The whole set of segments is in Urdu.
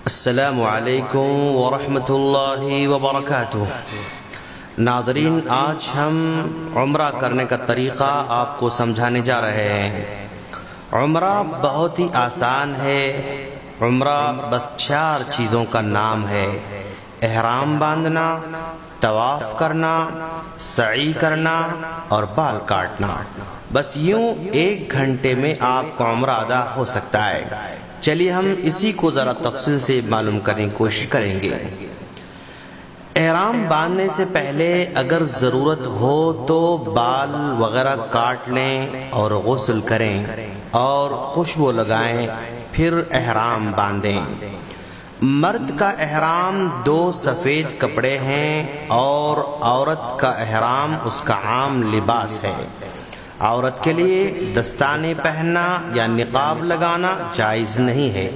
السلام علیکم ورحمۃ اللہ وبرکاتہ۔ ناظرین، آج ہم عمرہ کرنے کا طریقہ آپ کو سمجھانے جا رہے ہیں۔ عمرہ بہت ہی آسان ہے۔ عمرہ بس 4 چیزوں کا نام ہے: احرام باندھنا، طواف کرنا، سعی کرنا اور بال کاٹنا۔ بس یوں 1 گھنٹے میں آپ کا عمرہ ادا ہو سکتا ہے۔ چلیے ہم اسی کو ذرا تفصیل سے معلوم کرنے کی کوشش کریں گے۔ احرام باندھنے سے پہلے اگر ضرورت ہو تو بال وغیرہ کاٹ لیں اور غسل کریں اور خوشبو لگائیں، پھر احرام باندھیں۔ مرد کا احرام 2 سفید کپڑے ہیں اور عورت کا احرام اس کا عام لباس ہے۔ عورت کے لیے دستانے پہننا یا نقاب لگانا جائز نہیں ہے۔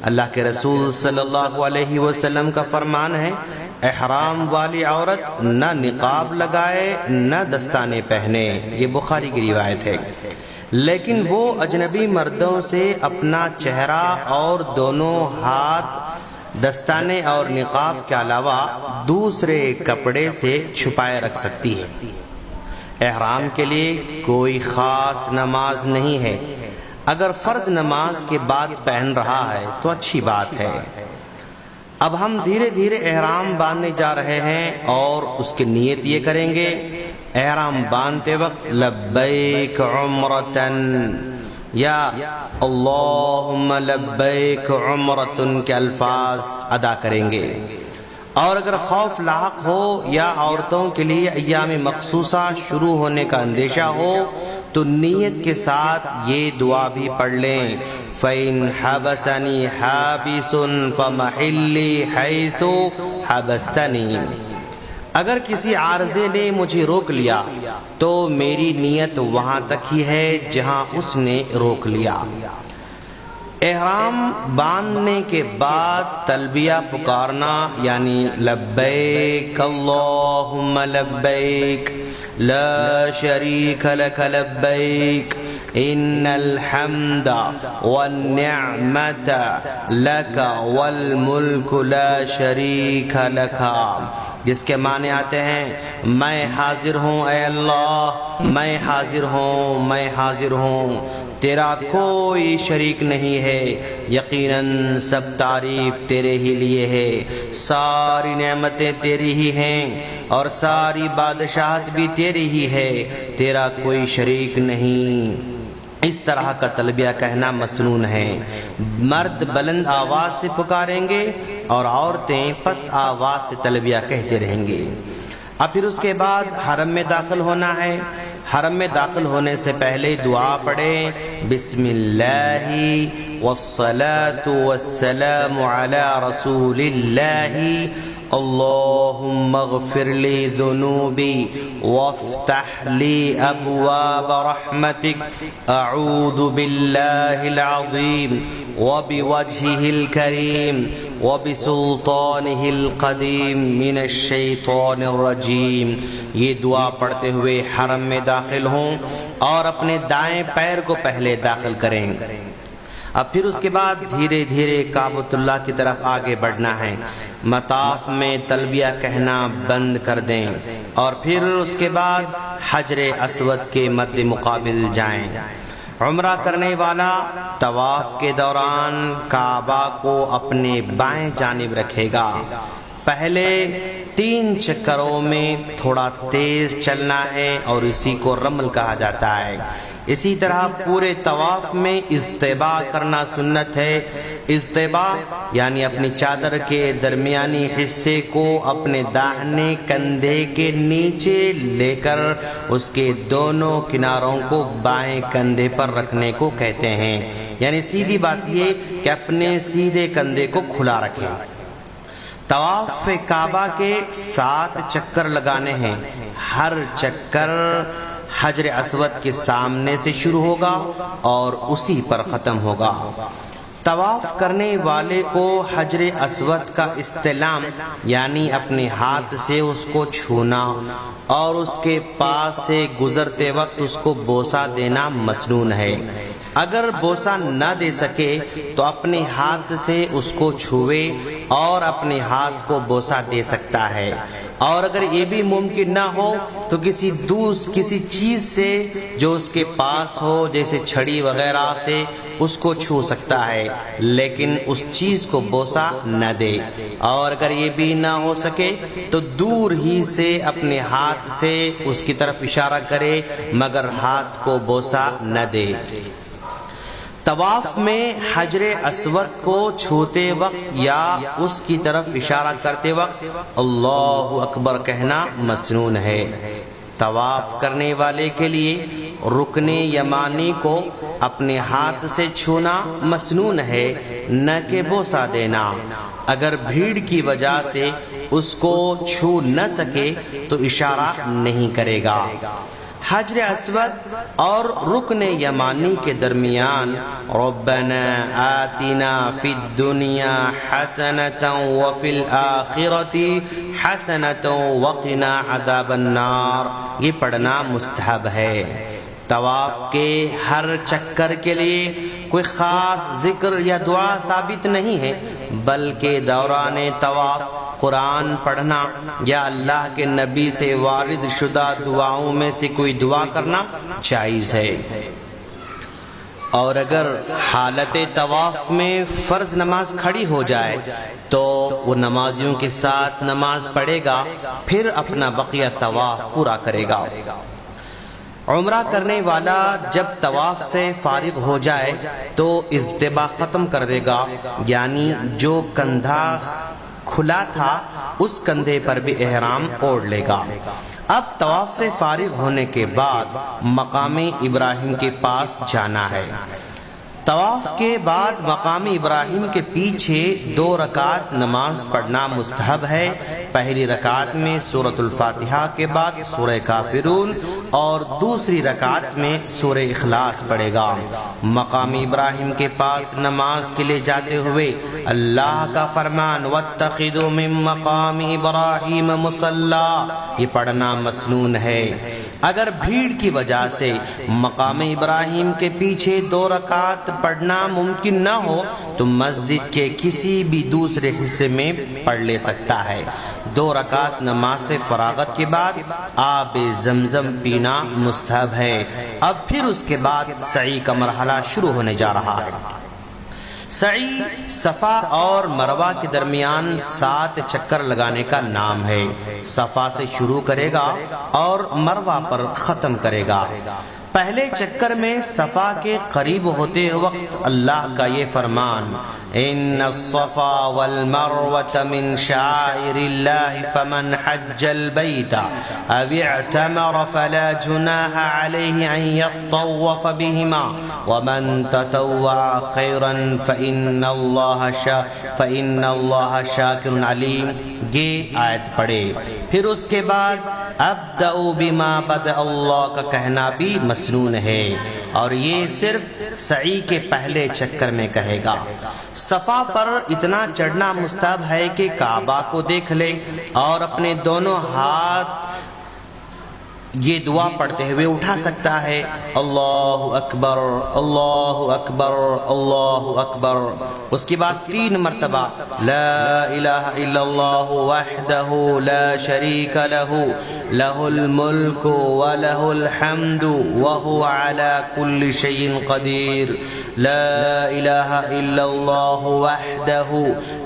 اللہ کے رسول صلی اللہ علیہ وسلم کا فرمان ہے، احرام والی عورت نہ نقاب لگائے نہ دستانے پہنے۔ یہ بخاری کی روایت ہے۔ لیکن وہ اجنبی مردوں سے اپنا چہرہ اور دونوں ہاتھ دستانے اور نقاب کے علاوہ دوسرے کپڑے سے چھپائے رکھ سکتی ہے۔ احرام کے لیے کوئی خاص نماز نہیں ہے۔ اگر فرض نماز کے بعد پہن رہا ہے تو اچھی بات ہے۔ اب ہم دھیرے دھیرے احرام باندھنے جا رہے ہیں اور اس کی نیت یہ کریں گے: احرام باندھتے وقت لبیک عمرتن یا اللہم لبیک عمرتن کے الفاظ ادا کریں گے۔ اور اگر خوف لاحق ہو یا عورتوں کے لیے ایام مخصوصہ شروع ہونے کا اندیشہ ہو تو نیت کے ساتھ یہ دعا بھی پڑھ لیں: فَإِنْ حَبَسَنِي حَابِسٌ فَمَحِلِّي حَيْثُ حَبَسْتَنِي۔ اگر کسی عارضے نے مجھے روک لیا تو میری نیت وہاں تک ہی ہے جہاں اس نے روک لیا۔ احرام باندھنے کے بعد تلبیہ پکارنا یعنی لبیک اللہم لبیک لا شریک لک لبیک ان الحمد والنعمت لک والملک لا شریک لک، جس کے معنی آتے ہیں: میں حاضر ہوں اے اللہ، میں حاضر ہوں، میں حاضر ہوں، تیرا کوئی شریک نہیں ہے، یقیناً سب تعریف تیرے ہی لیے ہے، ساری نعمتیں تیری ہی ہیں اور ساری بادشاہت بھی تیری ہی ہے، تیرا کوئی شریک نہیں۔ اس طرح کا تلبیہ کہنا مسنون ہے۔ مرد بلند آواز سے پکاریں گے اور عورتیں پست آواز سے تلبیہ کہتے رہیں گے۔ اب پھر اس کے بعد حرم میں داخل ہونا ہے۔ حرم میں داخل ہونے سے پہلے دعا پڑھیں: بسم اللہ والصلاة والسلام علی رسول اللہ، اللہم اغفر لی ذنوبی وافتح لی ابواب رحمتک، اعوذ باللہ العظیم وبوجہہ الکریم وبسلطانہ القدیم من الشیطان الرجیم۔ یہ دعا پڑھتے ہوئے حرم میں داخل ہوں اور اپنے دائیں پیر کو پہلے داخل کریں۔ اب پھر اس کے بعد دھیرے دھیرے کعبۃ اللہ کی طرف آگے بڑھنا ہے۔ مطاف میں تلبیہ کہنا بند کر دیں اور پھر اس کے بعد حجر اسود کے مد مقابل جائیں۔ عمرہ کرنے والا طواف کے دوران کعبہ کو اپنے بائیں جانب رکھے گا۔ پہلے 3 چکروں میں تھوڑا تیز چلنا ہے اور اسی کو رمل کہا جاتا ہے۔ اسی طرح پورے طواف میں اضطباء کرنا سنت ہے۔ اضطباء یعنی اپنی چادر کے درمیانی حصے کو اپنے داہنے کندھے کے نیچے لے کر اس کے دونوں کناروں کو بائیں کندھے پر رکھنے کو کہتے ہیں۔ یعنی سیدھی بات یہ کہ اپنے سیدھے کندھے کو کھلا رکھیں۔ طواف کعبہ کے 7 چکر لگانے ہیں۔ ہر چکر حجر اسود کے سامنے سے شروع ہوگا اور اسی پر ختم ہوگا۔ طواف کرنے والے کو حجر اسود کا استلام یعنی اپنے ہاتھ سے اس کو چھونا اور اس کے پاس سے گزرتے وقت اس کو بوسہ دینا مسنون ہے۔ اگر بوسہ نہ دے سکے تو اپنے ہاتھ سے اس کو چھوئے اور اپنے ہاتھ کو بوسہ دے سکتا ہے، اور اگر یہ بھی ممکن نہ ہو تو کسی چیز سے جو اس کے پاس ہو، جیسے چھڑی وغیرہ سے اس کو چھو سکتا ہے، لیکن اس چیز کو بوسہ نہ دے۔ اور اگر یہ بھی نہ ہو سکے تو دور ہی سے اپنے ہاتھ سے اس کی طرف اشارہ کرے، مگر ہاتھ کو بوسہ نہ دے۔ طواف میں حجر اسود کو چھوتے وقت یا اس کی طرف اشارہ کرتے وقت اللہ اکبر کہنا مسنون ہے۔ طواف کرنے والے کے لیے رکن یمانی کو اپنے ہاتھ سے چھونا مسنون ہے، نہ کہ بوسہ دینا۔ اگر بھیڑ کی وجہ سے اس کو چھو نہ سکے تو اشارہ نہیں کرے گا۔ حجر اسود اور رکن یمانی کے درمیان ربنا آتنا فی الدنیا حسنۃ وفی الآخرۃ حسنۃ وقنا عذاب النار، یہ پڑھنا مستحب ہے۔ طواف کے ہر چکر کے لیے کوئی خاص ذکر یا دعا ثابت نہیں ہے، بلکہ دوران طواف قرآن پڑھنا یا اللہ کے نبی سے وارد شدہ دعاؤں میں سے کوئی دعا کرنا جائز ہے۔ اور اگر حالت طواف میں فرض نماز کھڑی ہو جائے تو وہ نمازیوں کے ساتھ نماز پڑھے گا، پھر اپنا بقیہ طواف پورا کرے گا۔ عمرہ کرنے والا جب طواف سے فارغ ہو جائے تو اجتباء ختم کر دے گا، یعنی جو کندھا کھلا تھا اس کندھے پر بھی احرام اوڑھ لے گا۔ اب طواف سے فارغ ہونے کے بعد مقام ابراہیم کے پاس جانا ہے۔ طواف کے بعد مقام ابراہیم کے پیچھے 2 رکعت نماز پڑھنا مستحب ہے۔ پہلی رکعت میں سورۃ الفاتحہ کے بعد سورہ کافرون اور دوسری رکعت میں سورہ اخلاص پڑھے گا۔ مقام ابراہیم کے پاس نماز کے لیے جاتے ہوئے اللہ کا فرمان واتخذوا من مقام ابراہیم مصلی، یہ پڑھنا مسنون ہے۔ اگر بھیڑ کی وجہ سے مقام ابراہیم کے پیچھے 2 رکعت پڑھنا ممکن نہ ہو تو مسجد کے کسی بھی دوسرے حصے میں پڑھ لے سکتا ہے۔ 2 رکعت نماز سے فراغت کے بعد آب زمزم پینا مستحب ہے۔ اب پھر اس کے بعد سعی کا مرحلہ شروع ہونے جا رہا ہے۔ سعی صفا اور مروہ کے درمیان 7 چکر لگانے کا نام ہے۔ صفا سے شروع کرے گا اور مروہ پر ختم کرے گا۔ پہلے چکر میں صفا کے قریب ہوتے وقت اللہ کا یہ فرمان ان الصفا والمروة من شعائر الله فمن حج البيت او اعتمر فلا جناح عليه ان يطوف بهما ومن تطوع خيرا فإن الله شاكر عليم، یہ آیت پڑھے۔ پھر اس کے بعد ابدأ بما بدأ اللہ کا کہنا بھی مسنون ہے، اور یہ صرف سعی کے پہلے چکر میں کہے گا۔ صفا پر اتنا چڑھنا مستحب ہے کہ کعبہ کو دیکھ لے اور اپنے دونوں ہاتھ یہ دعا پڑھتے ہوئے اٹھا سکتا ہے اللہ اکبر اللہ اکبر اللہ اکبر۔ اس کے بعد 3 مرتبہ لا الہ الا اللہ وحدہ لا شریک لہ لہ الملک ولہ الحمد وہو علی کل شیء قدیر، لا الہ الا اللہ وحدہ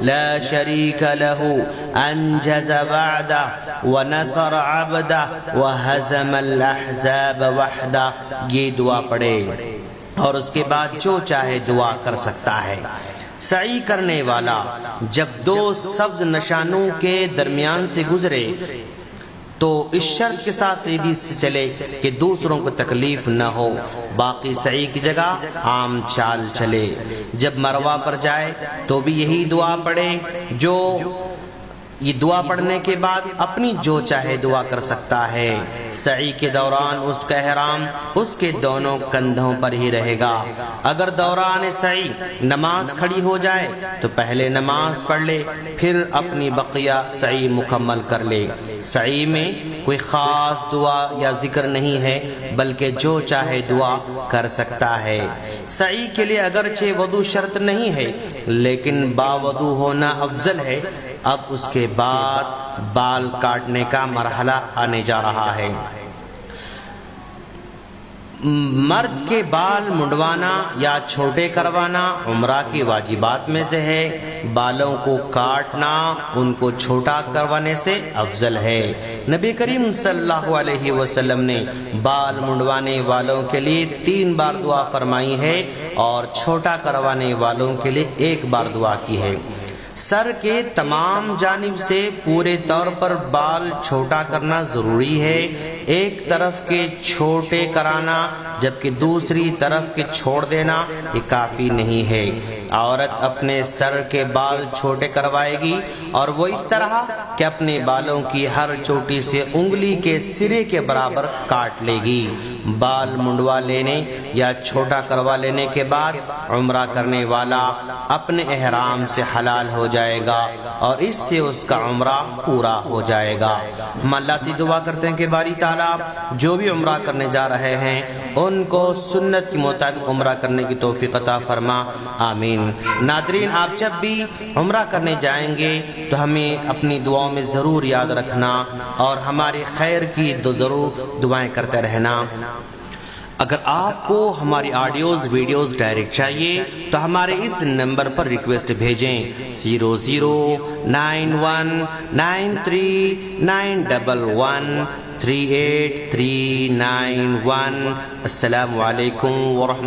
لا شریک لہ انجز وعدہ ونصر عبدہ وہزم الاحزاب وحدہ، یہ دعا پڑھے اور اس کے بعد جو چاہے دعا کر سکتا ہے۔ سعی کرنے والا جب 2 سبز نشانوں کے درمیان سے گزرے تو اس شرط کے ساتھ تیزی سے چلے کہ دوسروں کو تکلیف نہ ہو، باقی سعی کی جگہ عام چال چلے۔ جب مروہ پر جائے تو بھی یہی دعا پڑھے جو یہ دعا پڑھنے کے بعد اپنی جو چاہے دعا کر سکتا ہے۔ سعی کے دوران اس کا احرام اس کے دونوں کندھوں پر ہی رہے گا۔ اگر دوران سعی نماز کھڑی ہو جائے تو پہلے نماز پڑھ لے، پھر اپنی بقیہ سعی مکمل کر لے۔ سعی میں کوئی خاص دعا یا ذکر نہیں ہے، بلکہ جو چاہے دعا کر سکتا ہے۔ سعی کے لیے اگرچہ وضو شرط نہیں ہے، لیکن باوضو ہونا افضل ہے۔ اب اس کے بعد بال کاٹنے کا مرحلہ آنے جا رہا ہے۔ مرد کے بال منڈوانا یا چھوٹے کروانا عمرہ کی واجبات میں سے ہے۔ بالوں کو کاٹنا ان کو چھوٹا کروانے سے افضل ہے۔ نبی کریم صلی اللہ علیہ وسلم نے بال منڈوانے والوں کے لیے 3 بار دعا فرمائی ہے اور چھوٹا کروانے والوں کے لیے 1 بار دعا کی ہے۔ سر کے تمام جانب سے پورے طور پر بال چھوٹا کرنا ضروری ہے۔ ایک طرف کے چھوٹے کرانا جبکہ دوسری طرف کے چھوڑ دینا یہ کافی نہیں ہے۔ عورت اپنے سر کے بال چھوٹے کروائے گی اور وہ اس طرح کہ اپنے بالوں کی ہر چوٹی سے انگلی کے سرے کے برابر کاٹ لے گی۔ بال منڈوا لینے یا چھوٹا کروا لینے کے بعد عمرہ کرنے والا اپنے احرام سے حلال ہو جائے گا اور اس سے اس کا عمرہ پورا ہو جائے گا۔ ہم اللہ سے دعا کرتے ہیں کہ باری تعالیٰ جو بھی عمرہ کرنے جا رہے ہیں ان کو سنت کے مطابق عمرہ کرنے کی توفیق عطا فرما، آمین۔ ناظرین، آپ جب بھی عمرہ کرنے جائیں گے تو ہمیں اپنی دعاؤں میں ضرور یاد رکھنا اور ہماری خیر کی ضرور دعائیں کرتے رہنا۔ اگر آپ کو ہماری آڈیوز ویڈیوز ڈائریکٹ چاہیے تو ہمارے اس نمبر پر ریکویسٹ بھیجیں 009193913891۔ السلام علیکم ورحمۃ